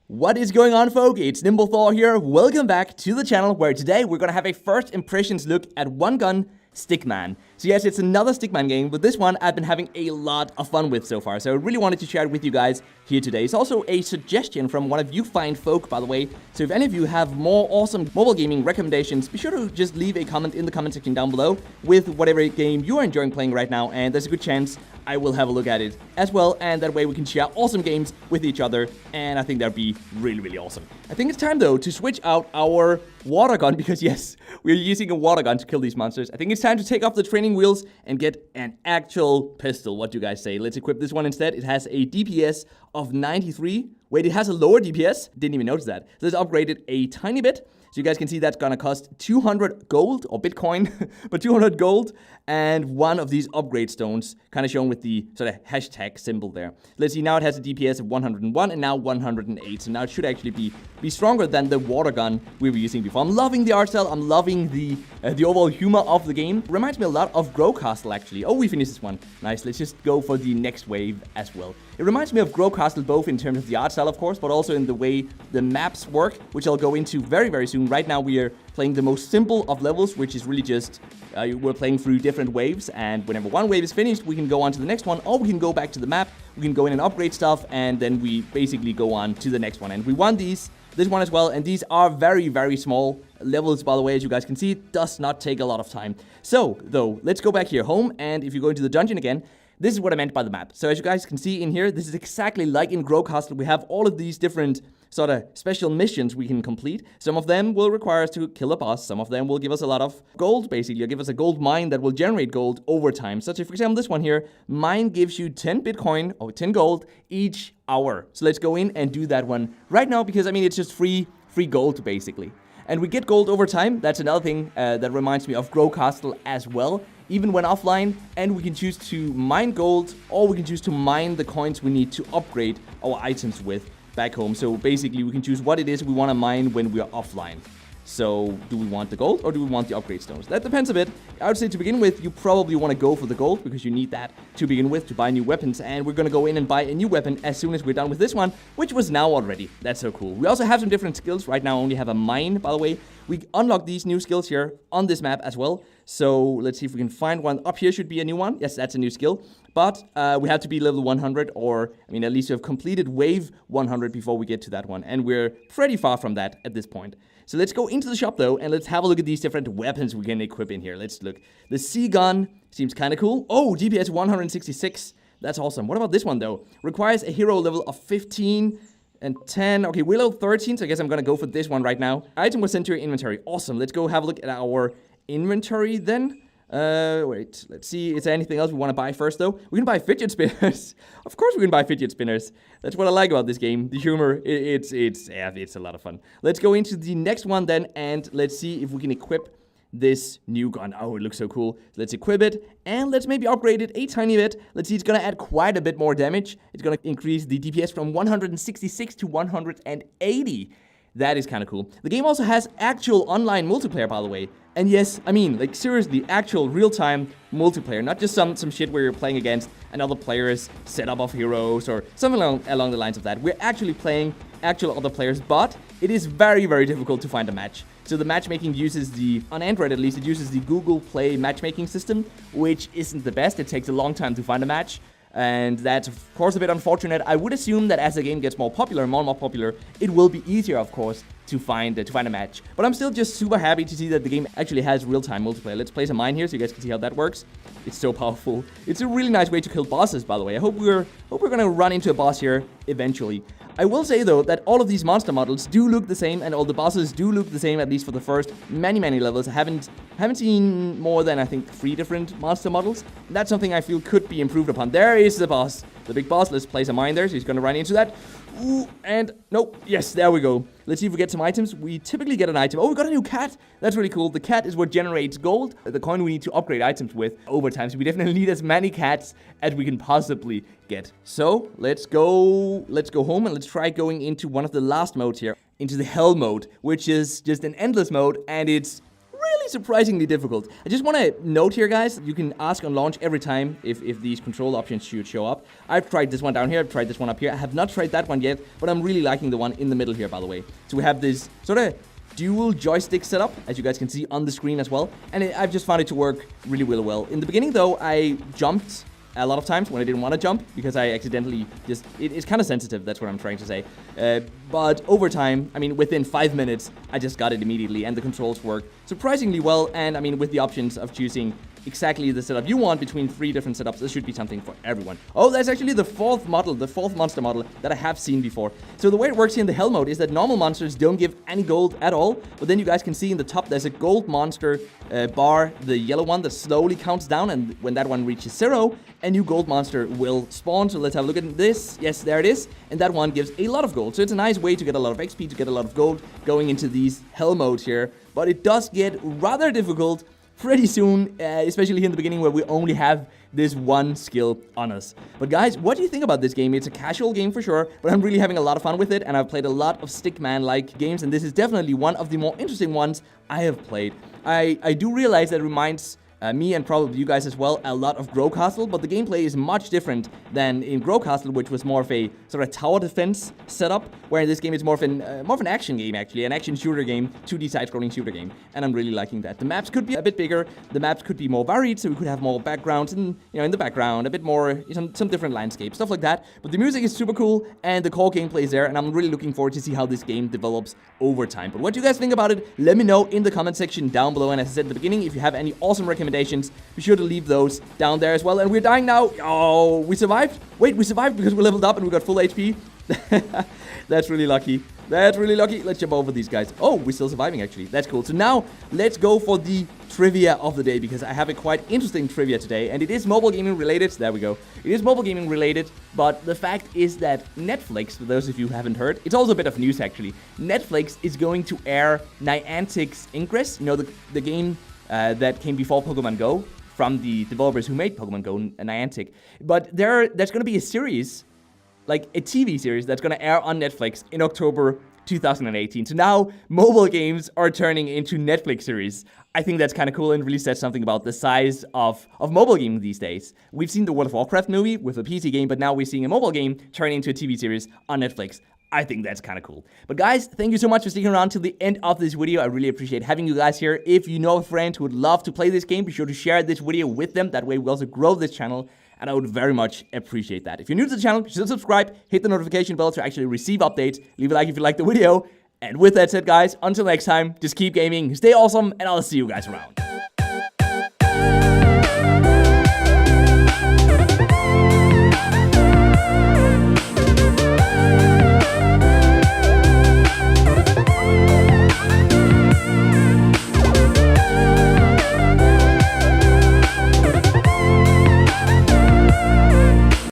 What is going on, folk? It's NimbleThor here. Welcome back to the channel where today we're gonna have a first impressions look at Gun Stickman. So yes, it's another Stickman game, but this one I've been having a lot of fun with so far, so I really wanted to share it with you guys here today. It's also a suggestion from one of you fine folk, by the way, so if any of you have more awesome mobile gaming recommendations, be sure to just leave a comment in the comment section down below with whatever game you are enjoying playing right now, and there's a good chance I will have a look at it as well, and that way we can share awesome games with each other, and I think that'd be really awesome. I think it's time though to switch out our water gun, because yes, we're using a water gun to kill these monsters. I think it's time to take off the training wheels and get an actual pistol. What do you guys say? Let's equip this one instead. It has a DPS of 93. Wait, it has a lower DPS? Didn't even notice that. So let's upgrade it a tiny bit. So you guys can see that's gonna cost 200 gold, or Bitcoin, but 200 gold, and one of these upgrade stones, kind of shown with the sort of hashtag symbol there. Let's see, now it has a DPS of 101 and now 108, so now it should actually be stronger than the water gun we were using before. I'm loving the art style, I'm loving the overall humor of the game. Reminds me a lot of Grow Castle, actually. Oh, we finished this one. Nice, let's just go for the next wave as well. It reminds me of Grow Castle both in terms of the art style, of course, but also in the way the maps work, which I'll go into very soon. Right now we are playing the most simple of levels, which is really just we're playing through different waves, and whenever one wave is finished, we can go on to the next one, or we can go back to the map, we can go in and upgrade stuff, and then we basically go on to the next one. And we won this one as well, and these are very small levels, by the way. As you guys can see, it does not take a lot of time. So, though, let's go back here home, and if you go into the dungeon again, this is what I meant by the map. So as you guys can see in here, this is exactly like in Grow Castle. We have all of these different sort of special missions we can complete. Some of them will require us to kill a boss. Some of them will give us a lot of gold, basically. Or give us a gold mine that will generate gold over time. Such as, for example, this one here. Mine gives you 10 Bitcoin, or 10 gold, each hour. So let's go in and do that one right now, because, I mean, it's just free gold, basically. And we get gold over time. That's another thing that reminds me of Grow Castle as well. Even when offline, and we can choose to mine gold, or we can choose to mine the coins we need to upgrade our items with back home. So basically, we can choose what it is we want to mine when we are offline. So, do we want the gold, or do we want the upgrade stones? That depends a bit. I would say to begin with, you probably want to go for the gold, because you need that to begin with to buy new weapons. And we're going to go in and buy a new weapon as soon as we're done with this one, which was now already. That's so cool. We also have some different skills. Right now, I only have a mine, by the way. We unlock these new skills here on this map as well. So, let's see if we can find one. Up here should be a new one. Yes, that's a new skill. But we have to be level 100, or, I mean, at least we have completed wave 100 before we get to that one. And we're pretty far from that at this point. So let's go into the shop though, and let's have a look at these different weapons we can equip in here. Let's look. The sea gun seems kind of cool. Oh, DPS 166. That's awesome. What about this one though? Requires a hero level of 15 and 10. Okay, we're level 13, so I guess I'm gonna go for this one right now. Item was sent to your inventory. Awesome. Let's go have a look at our inventory then. Wait, let's see. Is there anything else we want to buy first, though? We can buy fidget spinners. Of course we can buy fidget spinners. That's what I like about this game. The humor, it's a lot of fun. Let's go into the next one then, and let's see if we can equip this new gun. Oh, it looks so cool. Let's equip it, and let's maybe upgrade it a tiny bit. Let's see, it's gonna add quite a bit more damage. It's gonna increase the DPS from 166 to 180. That is kind of cool. The game also has actual online multiplayer, by the way. And yes, I mean, like, seriously, actual real-time multiplayer. Not just some shit where you're playing against another player's setup of heroes or something along the lines of that. We're actually playing actual other players, but it is very difficult to find a match. So the matchmaking uses on Android at least, it uses the Google Play matchmaking system, which isn't the best. It takes a long time to find a match. And that's, of course, a bit unfortunate. I would assume that as the game gets more and more popular, it will be easier, of course, to find a match. But I'm still just super happy to see that the game actually has real-time multiplayer. Let's place a mine here so you guys can see how that works. It's so powerful. It's a really nice way to kill bosses, by the way. I hope we're gonna run into a boss here eventually. I will say, though, that all of these monster models do look the same, and all the bosses do look the same, at least for the first many levels. I haven't seen more than, I think, 3 different monster models. That's something I feel could be improved upon. There is the boss, the big boss. Let's place a mine there, so he's gonna run into that. Ooh, and nope. Yes, there we go. Let's see if we get some items. We typically get an item. Oh, we got a new cat. That's really cool. The cat is what generates gold, the coin we need to upgrade items with over time. So we definitely need as many cats as we can possibly get. So let's go home, and let's try going into one of the last modes here, into the hell mode, which is just an endless mode, and it's really surprisingly difficult. I just want to note here, guys, you can ask on launch every time if these control options should show up. I've tried this one down here, I've tried this one up here. I have not tried that one yet, but I'm really liking the one in the middle here, by the way. So we have this sort of dual joystick setup, as you guys can see on the screen as well. And I've just found it to work really, really well. In the beginning, though, I jumped a lot of times when I didn't want to jump because I accidentally just... It's kind of sensitive, that's what I'm trying to say. But over time, I mean, within 5 minutes, I just got it immediately, and the controls work surprisingly well. And I mean, with the options of choosing exactly the setup you want between 3 different setups, this should be something for everyone. Oh, that's actually the fourth monster model that I have seen before. So the way it works here in the hell mode is that normal monsters don't give any gold at all, but then you guys can see in the top there's a gold monster bar, the yellow one that slowly counts down, and when that one reaches 0, a new gold monster will spawn. So let's have a look at this. Yes, there it is, and that one gives a lot of gold. So it's a nice way to get a lot of XP, to get a lot of gold going into these hell modes here, but it does get rather difficult pretty soon, especially here in the beginning where we only have this one skill on us. But guys, what do you think about this game? It's a casual game for sure, but I'm really having a lot of fun with it, and I've played a lot of Stickman-like games, and this is definitely one of the more interesting ones I have played. I do realize that it reminds me and probably you guys as well a lot of Grow Castle, but the gameplay is much different than in Grow Castle, which was more of a sort of tower defense setup, where in this game it's more of an action game, actually, an action shooter game, 2D side-scrolling shooter game, and I'm really liking that. The maps could be a bit bigger, the maps could be more varied, so we could have more backgrounds in the background, a bit more, some different landscapes, stuff like that. But the music is super cool, and the core gameplay is there, and I'm really looking forward to see how this game develops over time. But what do you guys think about it? Let me know in the comment section down below, and as I said at the beginning, if you have any awesome recommendations, be sure to leave those down there as well. And we're dying now. Oh, we survived. Wait, we survived because we leveled up and we got full HP. That's really lucky. That's really lucky. Let's jump over these guys. Oh, we're still surviving, actually. That's cool. So now, let's go for the trivia of the day, because I have a quite interesting trivia today, and it is mobile gaming related. There we go. It is mobile gaming related, but the fact is that Netflix, for those of you who haven't heard, it's also a bit of news, actually. Netflix is going to air Niantic's Ingress, the game that came before Pokemon Go, from the developers who made Pokemon Go, Niantic. But there's going to be a series, like a TV series, that's going to air on Netflix in October 2018. So now, mobile games are turning into Netflix series. I think that's kind of cool and really says something about the size of mobile gaming these days. We've seen the World of Warcraft movie with a PC game, but now we're seeing a mobile game turn into a TV series on Netflix. I think that's kind of cool. But guys, thank you so much for sticking around till the end of this video. I really appreciate having you guys here. If you know a friend who would love to play this game, be sure to share this video with them. That way we also grow this channel, and I would very much appreciate that. If you're new to the channel, be sure to subscribe, hit the notification bell to actually receive updates, leave a like if you like the video. And with that said, guys, until next time, just keep gaming, stay awesome, and I'll see you guys around.